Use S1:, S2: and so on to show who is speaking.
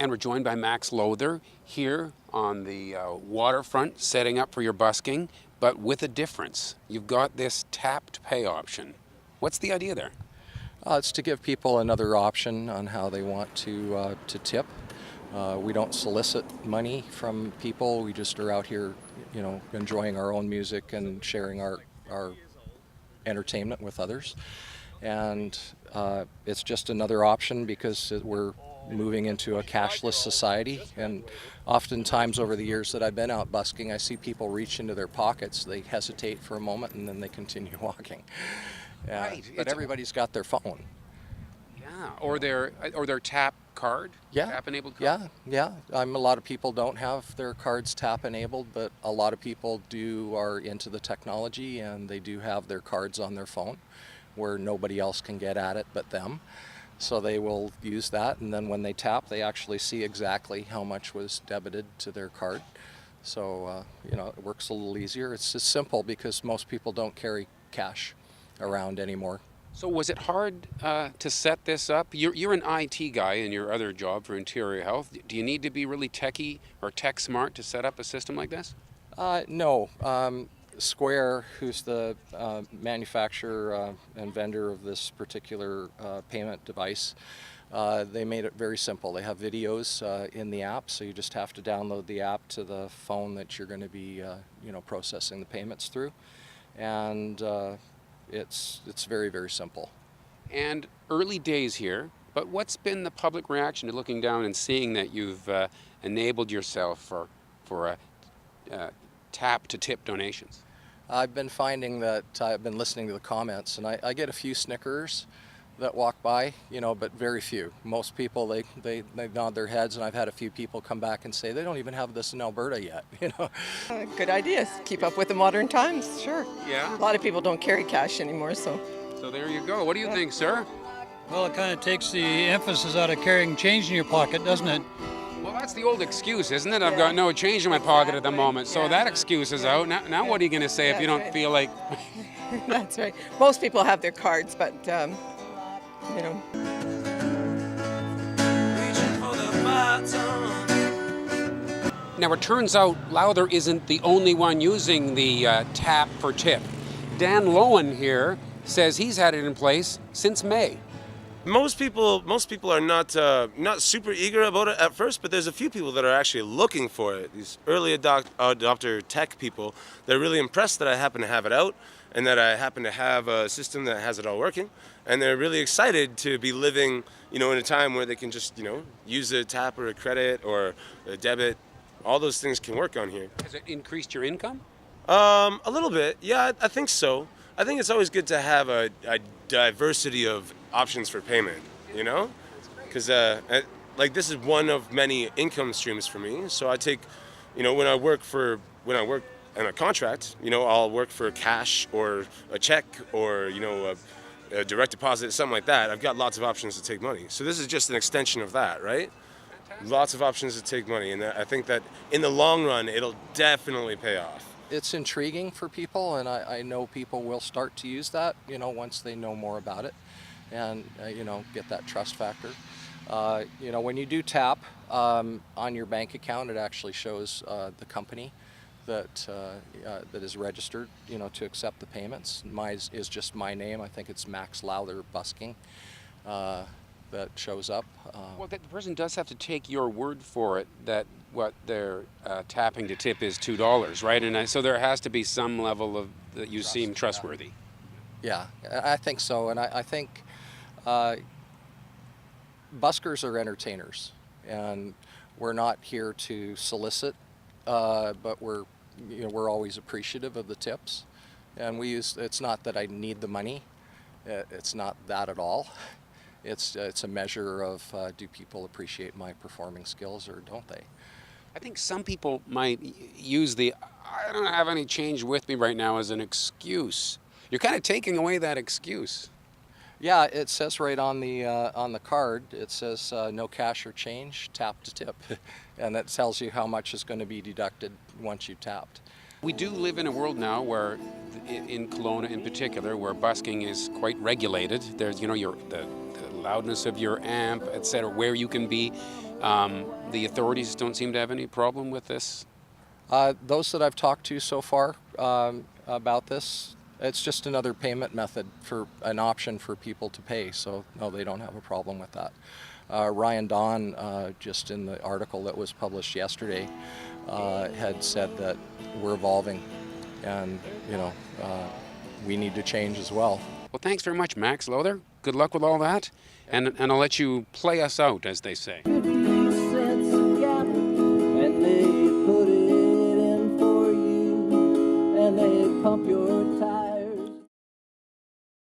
S1: And we're joined by Max Lowther here on the waterfront, setting up for your busking, but with a difference. You've got this tap to pay option. What's the idea there?
S2: It's to give people another option on how they want to tip. We don't solicit money from people. We just are out here, enjoying our own music and sharing our entertainment with others. And it's just another option because we're moving into a cashless society. And oftentimes over the years that I've been out busking, I see people reach into their pockets. They hesitate for a moment and then they continue walking.
S1: Right.
S2: But everybody's got their phone.
S1: Yeah, or their tap card, tap-enabled card.
S2: Yeah. A lot of people don't have their cards tap-enabled, but a lot of people are into the technology and they do have their cards on their phone where nobody else can get at it but them. So they will use that, and then when they tap, they actually see exactly how much was debited to their card. So, it works a little easier. It's just simple because most people don't carry cash around anymore.
S1: So was it hard to set this up? You're an IT guy in your other job for Interior Health. Do you need to be really techie or tech smart to set up a system like this?
S2: No. Square, who's the manufacturer and vendor of this particular payment device, they made it very simple. They have videos in the app, so you just have to download the app to the phone that you're going to be, processing the payments through, and it's very, very simple.
S1: And early days here, but what's been the public reaction to looking down and seeing that you've enabled yourself for tap to tip donations?
S2: I've been finding that I've been listening to the comments, and I get a few snickers that walk by, but very few. Most people, they nod their heads, and I've had a few people come back and say they don't even have this in Alberta yet.
S3: Good ideas. Keep up with the modern times, sure.
S1: Yeah.
S3: A lot of people don't carry cash anymore, so.
S1: So there you go. What do you think, sir?
S4: Well, it kind of takes the emphasis out of carrying change in your pocket, doesn't it?
S1: Well, that's the old excuse, isn't it? I've got no change in my pocket at the moment, so that excuse is out. Now what are you going to say if you don't feel like...
S3: That's right. Most people have their cards, but,
S1: Now, it turns out Lowther isn't the only one using the tap for tip. Dan Lowen here says he's had it in place since May.
S5: Most people are not super eager about it at first, but there's a few people that are actually looking for it. These early adopter tech people, they're really impressed that I happen to have it out and that I happen to have a system that has it all working. And they're really excited to be living, in a time where they can just, use a tap or a credit or a debit. All those things can work on here.
S1: Has it increased your income?
S5: A little bit, yeah, I think so. I think it's always good to have a diversity of options for payment, because this is one of many income streams for me. So I take, when I work on a contract, I'll work for cash or a check or a direct deposit, something like that. I've got lots of options to take money. So this is just an extension of that, right? Lots of options to take money, and I think that in the long run, it'll definitely pay off.
S2: It's intriguing for people, and I know people will start to use that, once they know more about it and, get that trust factor. When you do tap on your bank account, it actually shows the company that is registered, to accept the payments. Mine is just my name. I think it's Max Lowther Busking. That shows up.
S1: Well, the person does have to take your word for it that what they're tapping to tip is $2, right? And so there has to be some level of that you seem trustworthy.
S2: Yeah, I think so, and I think buskers are entertainers, and we're not here to solicit, but we're always appreciative of the tips, and it's not that I need the money. It's not that at all. It's a measure of do people appreciate my performing skills or don't they?
S1: I think some people might use the I don't have any change with me right now as an excuse. You're kind of taking away that excuse.
S2: Yeah, it says right on the card, it says no cash or change, tap to tip. And that tells you how much is going to be deducted once you tapped.
S1: We do live in a world now where, in Kelowna in particular, where busking is quite regulated. There's, the loudness of your amp, etc., where you can be. The authorities don't seem to have any problem with this.
S2: Those that I've talked to so far about this, it's just another payment method, for an option for people to pay. So no, they don't have a problem with that. Ryan Don, just in the article that was published yesterday, had said that we're evolving, and we need to change as well.
S1: Well, thanks very much, Max Lowther. Good luck with all that, and I'll let you play us out, as they say.
S6: And they put it in for you, and they pump your tires.